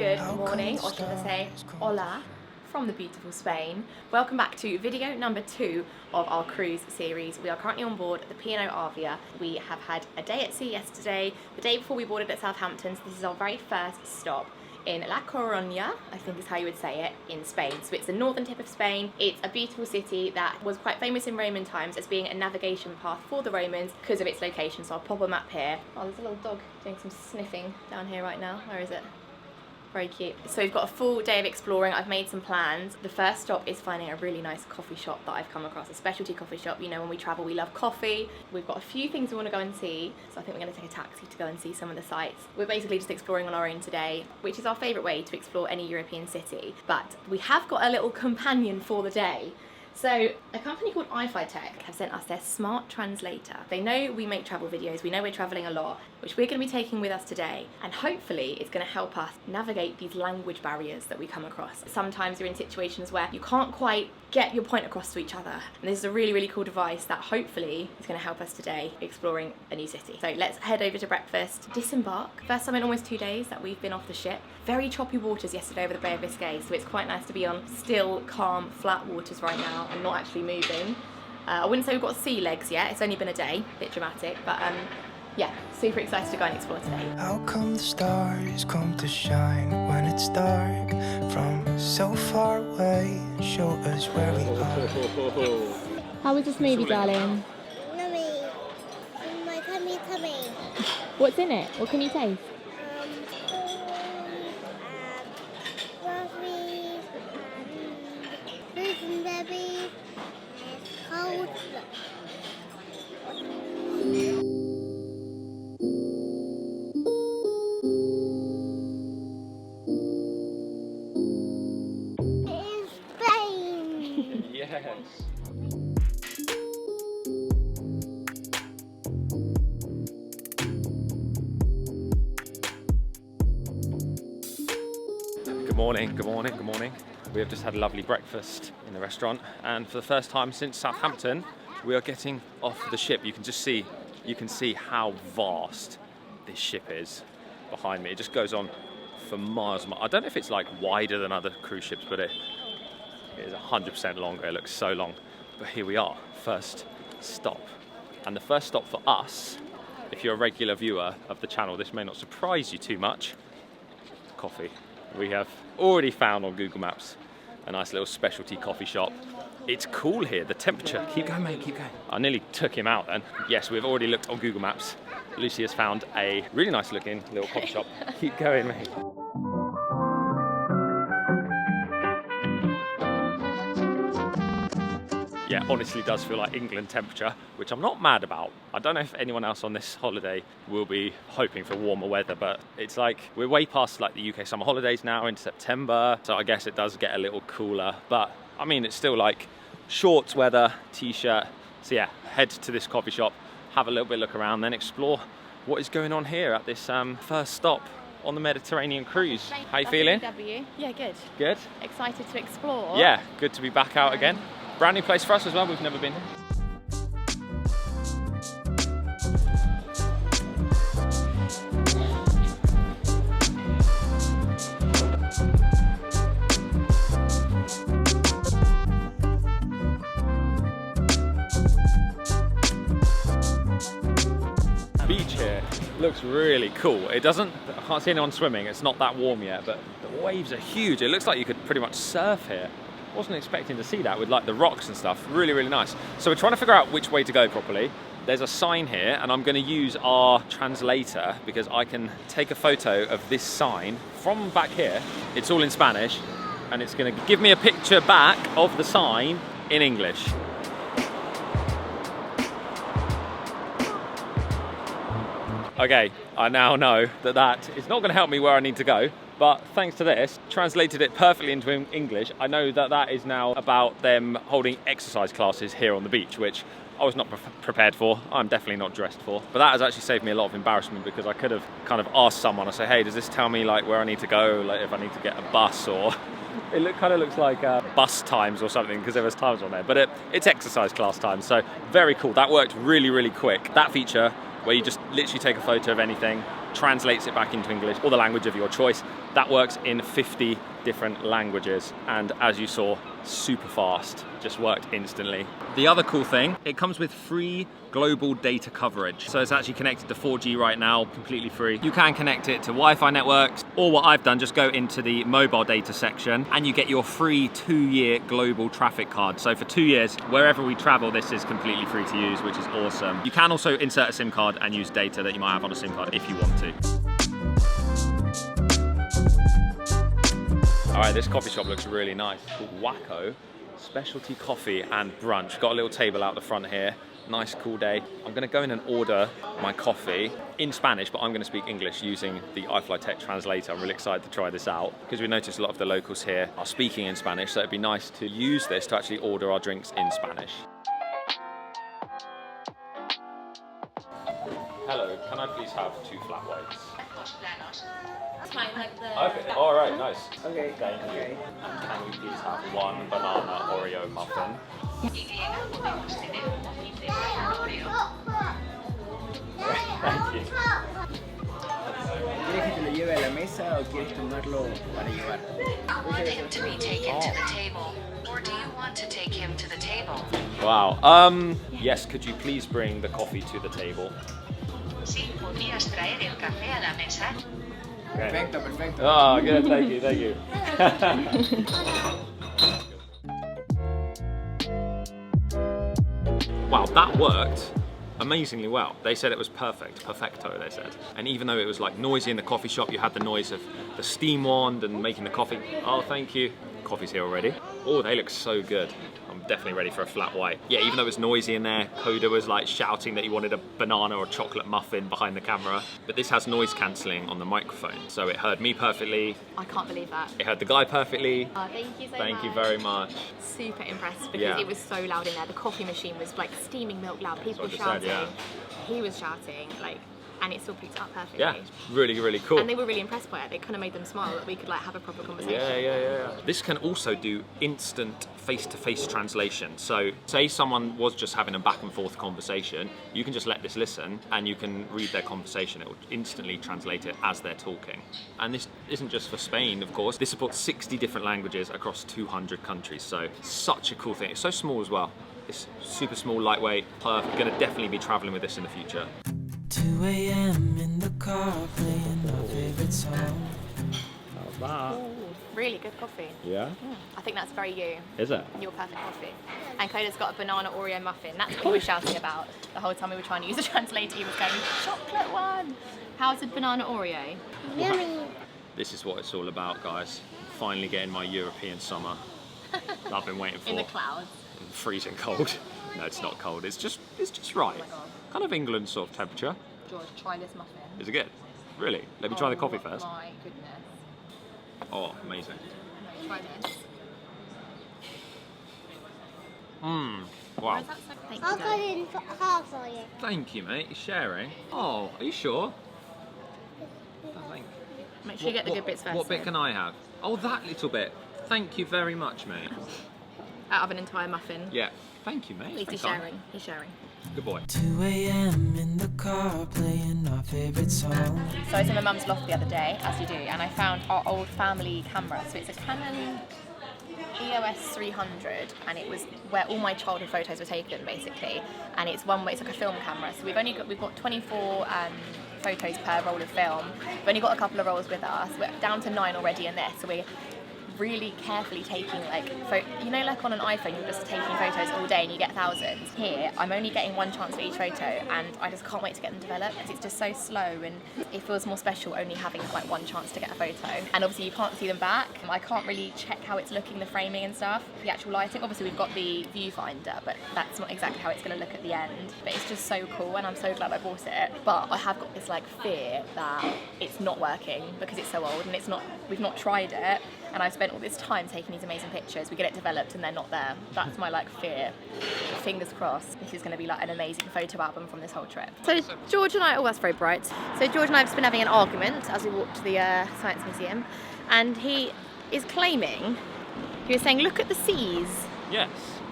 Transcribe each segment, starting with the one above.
Good morning, or should I say hola, from the beautiful Spain. Welcome back to video number 2 of our cruise series. We are currently on board the P&O Arvia. We have had a day at sea yesterday, the day before we boarded at Southampton, so this is our very first stop in La Coruna, I think is how you would say it, in Spain. So it's the northern tip of Spain. It's a beautiful city that was quite famous in Roman times as being a navigation path for the Romans because of its location. So I'll pop a map here. Oh, there's a little dog doing some sniffing down here right now. Where is it? Very cute. So we've got a full day of exploring. I've made some plans. The first stop is finding a really nice coffee shop that I've come across, a specialty coffee shop. You know, when we travel, we love coffee. We've got a few things we want to go and see. So I think we're going to take a taxi to go and see some of the sites. We're basically just exploring on our own today, which is our favourite way to explore any European city. But we have got a little companion for the day. So a company called iFi have sent us their smart translator. They know we make travel videos, we know we're travelling a lot, which we're going to be taking with us today, and hopefully it's going to help us navigate these language barriers that we come across. Sometimes you're in situations where you can't quite get your point across to each other, and this is a really, really cool device that hopefully is going to help us today exploring a new city. So let's head over to breakfast, disembark. First time in almost 2 days that we've been off the ship. Very choppy waters yesterday over the Bay of Biscay, so it's quite nice to be on still, calm, flat waters right now and not actually moving. I wouldn't say we've got sea legs yet, it's only been a day, a bit dramatic, but yeah, super excited to go and explore today. How come the stars come to shine when it's dark from so far away and show us where we are? How was this movie, darling? Yummy. In my tummy. What's in it? What can you taste? Raspberries and fruits and berries. It's cold. It's Spain. Yes. Good morning, good morning, good morning. We have just had a lovely breakfast in the restaurant, and for the first time since Southampton, we are getting off the ship. You can see how vast this ship is behind me. It just goes on for miles and miles. I don't know if it's like wider than other cruise ships, but it is 100% longer. It looks so long. But here we are, first stop. And the first stop for us, if you're a regular viewer of the channel, this may not surprise you too much, coffee. We have already found on Google Maps a nice little specialty coffee shop. It's cool here, the temperature. Keep going, mate, keep going. I nearly took him out then. Yes, we've already looked on Google Maps. Lucy has found a really nice looking little coffee shop. Keep going, mate. Yeah, honestly does feel like England temperature, which I'm not mad about. I don't know if anyone else on this holiday will be hoping for warmer weather, but it's like we're way past like the UK summer holidays now in September, so I guess it does get a little cooler, but I mean it's still like shorts weather, t-shirt. So yeah, head to this coffee shop, have a little bit look around, then explore what is going on here at this first stop on the Mediterranean cruise. How you feeling? Yeah, good. Good? Excited to explore. Yeah, good to be back out again. Brand new place for us as well, we've never been here. Beach here looks really cool. I can't see anyone swimming, it's not that warm yet, but the waves are huge. It looks like you could pretty much surf here. Wasn't expecting to see that with like the rocks and stuff. Really, really nice. So we're trying to figure out which way to go properly. There's a sign here and I'm going to use our translator because I can take a photo of this sign from back here. It's all in Spanish and it's going to give me a picture back of the sign in English. Okay, I now know that is not going to help me where I need to go. But thanks to this, translated it perfectly into English. I know that is now about them holding exercise classes here on the beach, which I was not prepared for. I'm definitely not dressed for. But that has actually saved me a lot of embarrassment because I could have kind of asked someone, I say, hey, does this tell me like where I need to go? Like if I need to get a bus or... It kind of looks like bus times or something because there was times on there. But it's exercise class time, so very cool. That worked really, really quick. That feature where you just literally take a photo of anything translates it back into English or the language of your choice. That works in 50 different languages, and as you saw, super fast, just worked instantly. The other cool thing, it comes with free global data coverage. So it's actually connected to 4G right now, completely free. You can connect it to Wi-Fi networks, or what I've done, just go into the mobile data section and you get your free 2-year global traffic card. So for 2 years, wherever we travel, this is completely free to use, which is awesome. You can also insert a SIM card and use data that you might have on a SIM card if you want to. All right, this coffee shop looks really nice. It's called Wacko Specialty Coffee and Brunch. Got a little table out the front here. Nice, cool day. I'm gonna go in and order my coffee in Spanish, but I'm gonna speak English using the iFlyTech translator. I'm really excited to try this out because we noticed a lot of the locals here are speaking in Spanish, so it'd be nice to use this to actually order our drinks in Spanish. Hello, can I please have 2 flat whites? Okay, all right, nice. Okay. Thank you. And can we please have 1 banana Oreo muffin? Thank you. ¿Quieres que te lo lleve a la mesa o quieres tomarlo para llevar? Want him to be taken to the table, or do you want to take him to the table? Wow. Yes, could you please bring the coffee to the table? Sí, podrías traer el café a la mesa. Perfecto, perfecto. Oh, good. Thank you. Thank you. Wow, that worked amazingly well. They said it was perfect, perfecto, they said. And even though it was like noisy in the coffee shop, you had the noise of the steam wand and making the coffee. Oh, thank you. Coffee's here already. Oh, they look so good. I'm definitely ready for a flat white. Yeah, even though it was noisy in there, Coda was like shouting that he wanted a banana or chocolate muffin behind the camera. But this has noise cancelling on the microphone, so it heard me perfectly. I can't believe that. It heard the guy perfectly. Oh, thank you so much. Thank you very much. Super impressed because Yeah. it was so loud in there. The coffee machine was like steaming milk loud. People were That's what I shouting. just said, He was shouting, like, and it still picked it up perfectly. Yeah, really, really cool. And they were really impressed by it. It kind of made them smile that we could like have a proper conversation. Yeah. This can also do instant face-to-face translation. So say someone was just having a back and forth conversation, you can just let this listen and you can read their conversation. It will instantly translate it as they're talking. And this isn't just for Spain, of course. This supports 60 different languages across 200 countries. So such a cool thing. It's so small as well. It's super small, lightweight. I'm gonna definitely be traveling with this in the future. 2 a.m. in the car playing our favorite song. How's that? Ooh, really good coffee. Yeah? I think that's very you. Is it? Your perfect coffee. And Coda's got a banana Oreo muffin. That's what he was shouting about the whole time we were trying to use the translator. He was going, chocolate one. How's the banana Oreo? Yummy. This is what it's all about, guys. Finally getting my European summer that I've been waiting for. In the clouds. Freezing cold. No, it's not cold. It's just right. Oh my God. Kind of England sort of temperature. George, try this muffin. Is it good? Really? Let me try the coffee first. My goodness. Oh, amazing. No, try this. Wow. Where's that so? Thank I'll you. cut it in half for you. Thank you, mate. You're sharing. Oh, are you sure? Oh, thank you. Make sure you get the good bits first. What bit can I have? Oh, that little bit. Thank you very much, mate. Out of an entire muffin. Yeah. Thank you, mate. At least he's Thank you. sharing. He's sharing. Good boy. 2 a.m. in the car playing our favorite song. So I was in my mum's loft the other day, as you do, and I found our old family camera. So it's a Canon EOS 300, and it was where all my childhood photos were taken, basically. And it's one way, it's like a film camera. So we've got 24 photos per roll of film. We've only got a couple of rolls with us. We're down to 9 already in this. So we're really carefully taking like like on an iPhone you're just taking photos all day and you get thousands. Here I'm only getting one chance for each photo, and I just can't wait to get them developed because it's just so slow and it feels more special only having like one chance to get a photo. And obviously you can't see them back. I can't really check how it's looking, the framing and stuff, the actual lighting. Obviously we've got the viewfinder, but that's not exactly how it's going to look at the end. But it's just so cool and I'm so glad I bought it. But I have got this like fear that it's not working because it's so old and we've not tried it. And I've spent all this time taking these amazing pictures. We get it developed and they're not there. That's my like fear. Fingers crossed, this is going to be like an amazing photo album from this whole trip. So George and I, oh that's very bright. So George and I have just been having an argument as we walked to the Science Museum, and he is claiming, he was saying, look at the seas. Yes.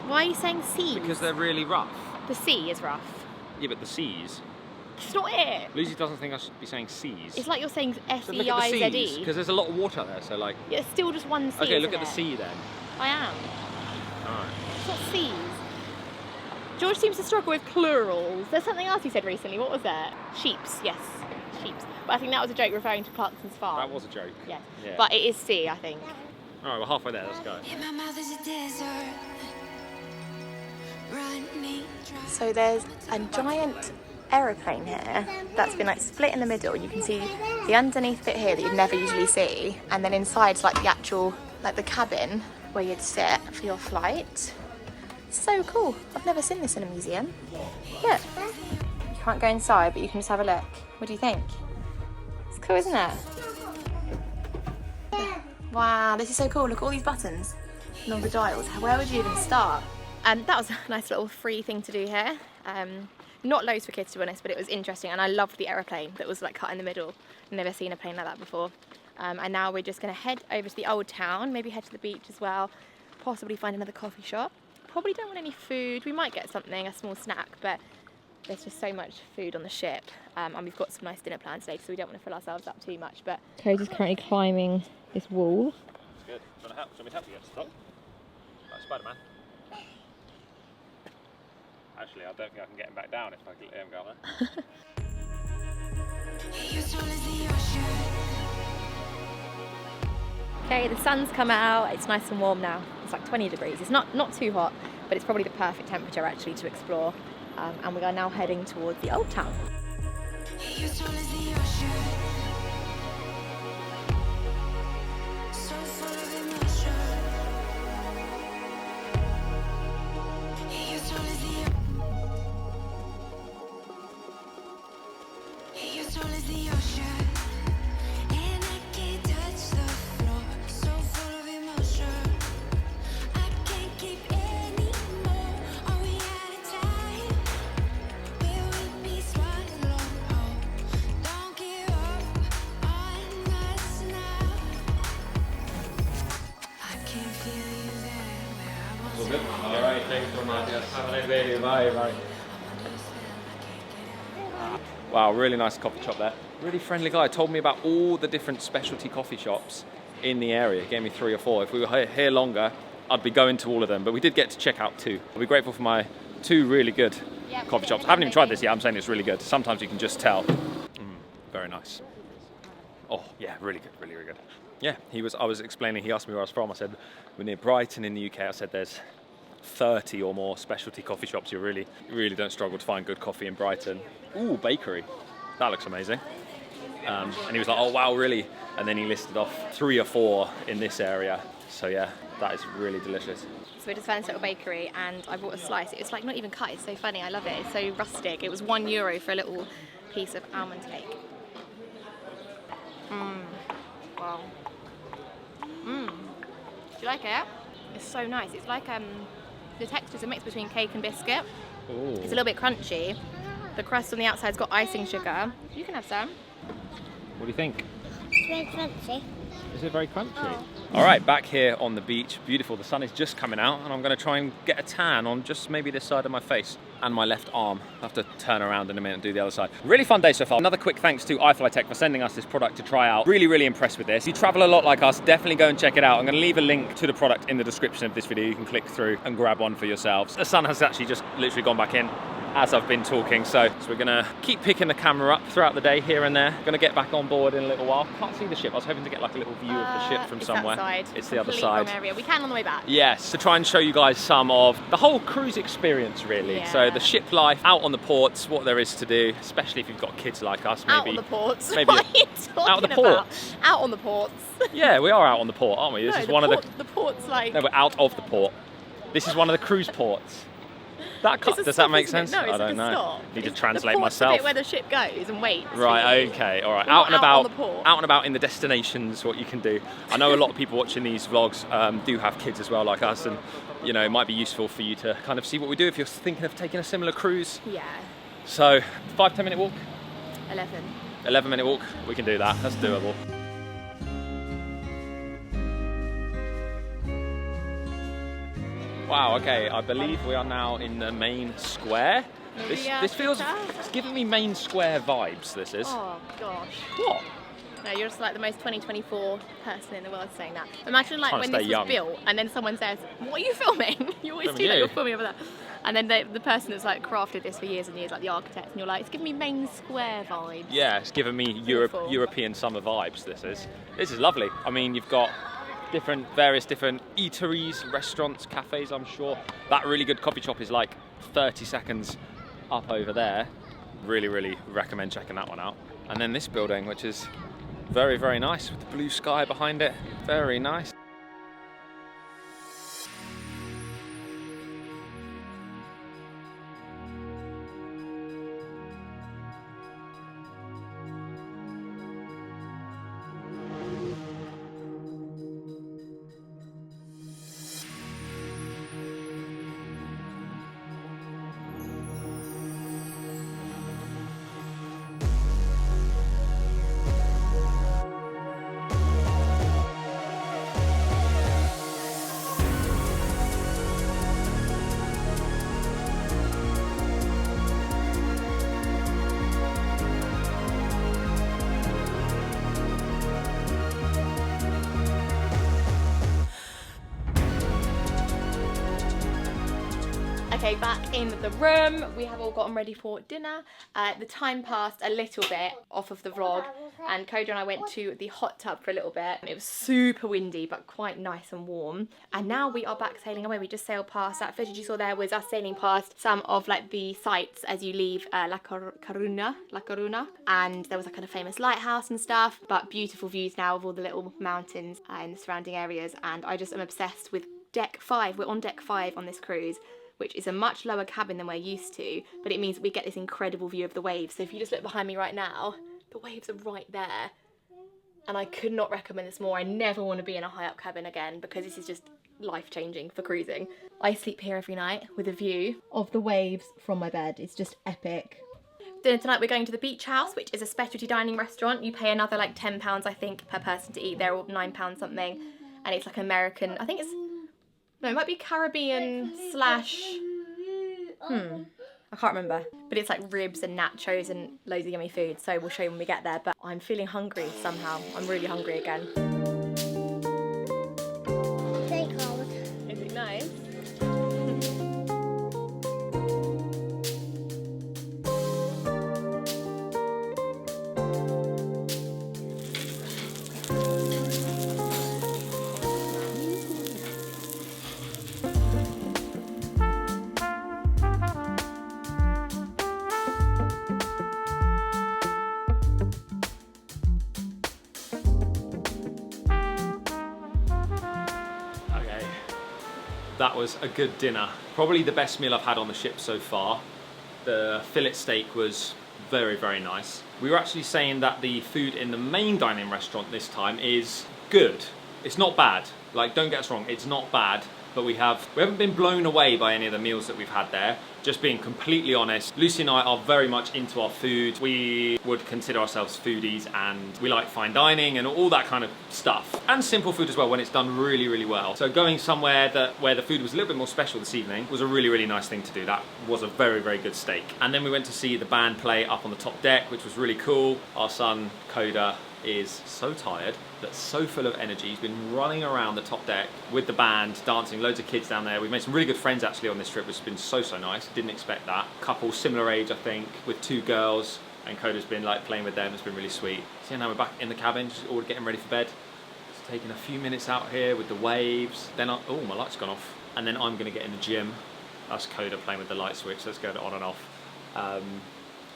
Why are you saying seas? Because they're really rough. The sea is rough. Yeah, but the seas, It's not it. Lucy doesn't think I should be saying seas. It's like you're saying So look at the seas, S-E-I-Z-E. because there's a lot of water there, so like... Yeah, it's still just one sea, Okay, look isn't at the it? sea then. I am. Alright. It's not seas. George seems to struggle with plurals. There's something else he said recently. What was that? Sheeps, yes. Sheeps. But I think that was a joke referring to Clarkson's farm. That was a joke. Yes. Yeah. But it is sea, I think. Alright, we're halfway there, let's go. In my mouth is a desert. Running dry. So there's a giant aeroplane here that's been like split in the middle. You can see the underneath bit here that you'd never usually see, and then inside's like the actual, like the cabin where you'd sit for your flight. So cool. I've never seen this in a museum. Look. You can't go inside, but you can just have a look. What do you think? It's cool, isn't it? Wow, this is so cool. Look at all these buttons and all the dials. Where would you even start? That was a nice little free thing to do here. Not loads for kids, to be honest, but it was interesting, and I loved the aeroplane that was like cut in the middle. Never seen a plane like that before. And now we're just going to head over to the old town, maybe head to the beach as well, possibly find another coffee shop. Probably don't want any food. We might get something, a small snack, but there's just so much food on the ship, and we've got some nice dinner plans today, so we don't want to fill ourselves up too much. But Cody's currently climbing this wall. That's good. Do you want me to help you get to the top? Like Spider-Man. Actually, I don't think I can get him back down if I let him go there. Your soul is the ocean. Okay, the sun's come out. It's nice and warm now. It's like 20 degrees. It's not too hot, but it's probably the perfect temperature actually to explore. And we are now heading towards the old town. Your soul is the ocean. So full of emotion. Your soul is the Your soul is the ocean. And I can't touch the floor. So full of emotion. I can't keep any more. Are we out of time? Will we be swallowed whole? Don't give up on us now. I can feel you there where I was. Alright, thanks so much. Have a nice day. Bye, bye. Wow, really nice coffee shop there. Really friendly guy. Told me about all the different specialty coffee shops in the area. Gave me 3 or 4. If we were here longer, I'd be going to all of them. But we did get to check out 2. I'll be grateful for my 2 really good coffee shops. I haven't even tried this yet. I'm saying it's really good. Sometimes you can just tell. Very nice. Oh yeah, really good, really, really good. Yeah, I was explaining, he asked me where I was from. I said, we're near Brighton in the UK. I said, there's 30 or more specialty coffee shops. You really don't struggle to find good coffee in Brighton. Ooh, bakery. That looks amazing. And he was like, oh wow, really? And then he listed off 3 or 4 in this area. So yeah, that is really delicious. So we just found this little bakery, and I bought a slice. It's like not even cut. It's so funny. I love it. It's so rustic. It was €1 for a little piece of almond cake. Wow. Do you like it? It's so nice. It's like the texture's a mix between cake and biscuit. Ooh. It's a little bit crunchy. The crust on the outside's got icing sugar. You can have some. What do you think? It's very crunchy. Is it very crunchy? Oh. All right, back here on the beach, beautiful. The sun is just coming out, and I'm going to try and get a tan on just maybe this side of my face and my left arm. I'll have to turn around in a minute and do the other side. Really fun day so far. Another quick thanks to iFlyTech for sending us this product to try out. Really impressed with this. If you travel a lot like us, definitely go and check it out. I'm going to leave a link to the product in the description of this video. You can click through and grab one for yourselves. The sun has actually just literally gone back in as I've been talking, so we're gonna keep picking the camera up throughout the day here and there. Gonna get back on board in a little while. Can't see the ship. I was hoping to get like a little view of the ship from somewhere. That side. It's the other Complete side. wrong area. We can on the way back. Yes, to try and show you guys some of the whole cruise experience, really. Yeah. So the ship life, out on the ports, what there is to do, especially if you've got kids like us. Maybe Out on the ports. maybe What are you talking out on the about? ports. Out on the ports. Yeah, we are out on the port, aren't we? This No, is one of the port's like. No, we're out of the port. This is one of the cruise ports. It's a Does that stop, make isn't it? sense? No, it's I don't like a know. stop. Need to It's translate the port's the myself. bit where the ship goes and waits. Right, okay, all right. We're Out and not about, out on the port. out and about in the destinations, what you can do. I know a lot of people watching these vlogs do have kids as well, like us, and you know, it might be useful for you to kind of see what we do if you're thinking of taking a similar cruise. Yeah. So, 5-10 minute walk, 11. 11-minute walk, we can do that, that's doable. Wow, okay, I believe we are now in the main square. This feels, it's giving me Main Square vibes, this is. Oh gosh. What? No, you're just like the most 2024 person in the world saying that. Imagine like Trying when to this stay was young. built and then someone says, what are you filming? You always Filming do that, you. you're filming over there. And then the person that's like crafted this for years and years, like the architect, and you're like, it's giving me Main Square vibes. Yeah, it's giving me Awful. European summer vibes, this is. This is lovely. I mean, you've got various different eateries, restaurants, cafes, I'm sure. That really good coffee shop is like 30 seconds up over there. Really, really recommend checking that one out. And then this building, which is very, very nice with the blue sky behind it. Very nice. Okay, back in the room. We have all gotten ready for dinner. The time passed a little bit off of the vlog, and Coda and I went to the hot tub for a little bit. It was super windy, but quite nice and warm. And now we are back sailing away. We just sailed past. That footage you saw there was us sailing past some of like the sites as you leave Coruna, and there was like a kind of famous lighthouse and stuff. But beautiful views now of all the little mountains in the surrounding areas. And I just am obsessed with deck 5. We're on deck 5 on this cruise, which is a much lower cabin than we're used to, but it means we get this incredible view of the waves. So if you just look behind me right now, the waves are right there. And I could not recommend this more. I never want to be in a high up cabin again because this is just life-changing for cruising. I sleep here every night with a view of the waves from my bed. It's just epic. Dinner tonight, we're going to the Beach House, which is a specialty dining restaurant. You pay another like £10, I think, per person to eat. They're all £9 something. And it's like American, I think it's, no, it might be Caribbean slash, I can't remember. But it's like ribs and nachos and loads of yummy food. So we'll show you when we get there. But I'm feeling hungry somehow. I'm really hungry again. Stay cold. Is it nice? That was a good dinner. Probably the best meal I've had on the ship so far. The fillet steak was very, very nice. We were actually saying that the food in the main dining restaurant this time is good. It's not bad. Like, don't get us wrong, it's not bad. But we haven't been blown away by any of the meals that we've had there. Just being completely honest, Lucy and I are very much into our food. We would consider ourselves foodies and we like fine dining and all that kind of stuff. And simple food as well when it's done really, really well. So going somewhere where the food was a little bit more special this evening was a really, really nice thing to do. That was a very, very good steak. And then we went to see the band play up on the top deck, which was really cool. Our son, Coda, is so tired but so full of energy. He's been running around the top deck with the band, dancing, loads of kids down there. We've made some really good friends actually on this trip, which has been so, so nice. Didn't expect that. Couple similar age, I think, with 2 girls, and Coda's been like playing with them. It's been really sweet. So now we're back in the cabin, just all getting ready for bed. Just taking a few minutes out here with the waves. Then oh, my light's gone off. And then I'm gonna get in the gym. That's Coda playing with the light switch. Let's go on and off.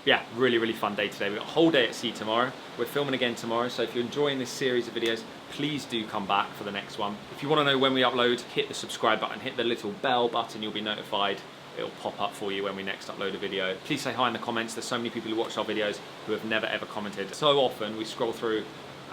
Yeah, really, really fun day today. We've got a whole day at sea tomorrow. We're filming again tomorrow, so if you're enjoying this series of videos, please do come back for the next one. If you want to know when we upload, hit the subscribe button, hit the little bell button, you'll be notified. It'll pop up for you when we next upload a video. Please say hi in the comments. There's so many people who watch our videos who have never ever commented. So often we scroll through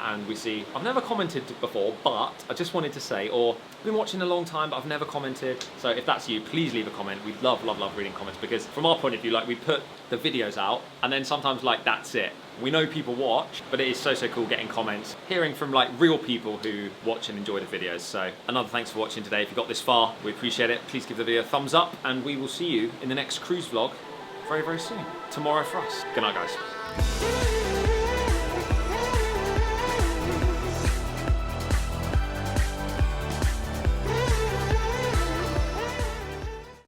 and we see, I've never commented before, but I just wanted to say, or I've been watching a long time, but I've never commented. So if that's you, please leave a comment. We love, love, love reading comments because from our point of view, like we put the videos out and then sometimes like that's it. We know people watch, but it is so, so cool getting comments, hearing from like real people who watch and enjoy the videos. So another thanks for watching today. If you got this far, we appreciate it. Please give the video a thumbs up and we will see you in the next cruise vlog very, very soon. Tomorrow for us. Good night, guys.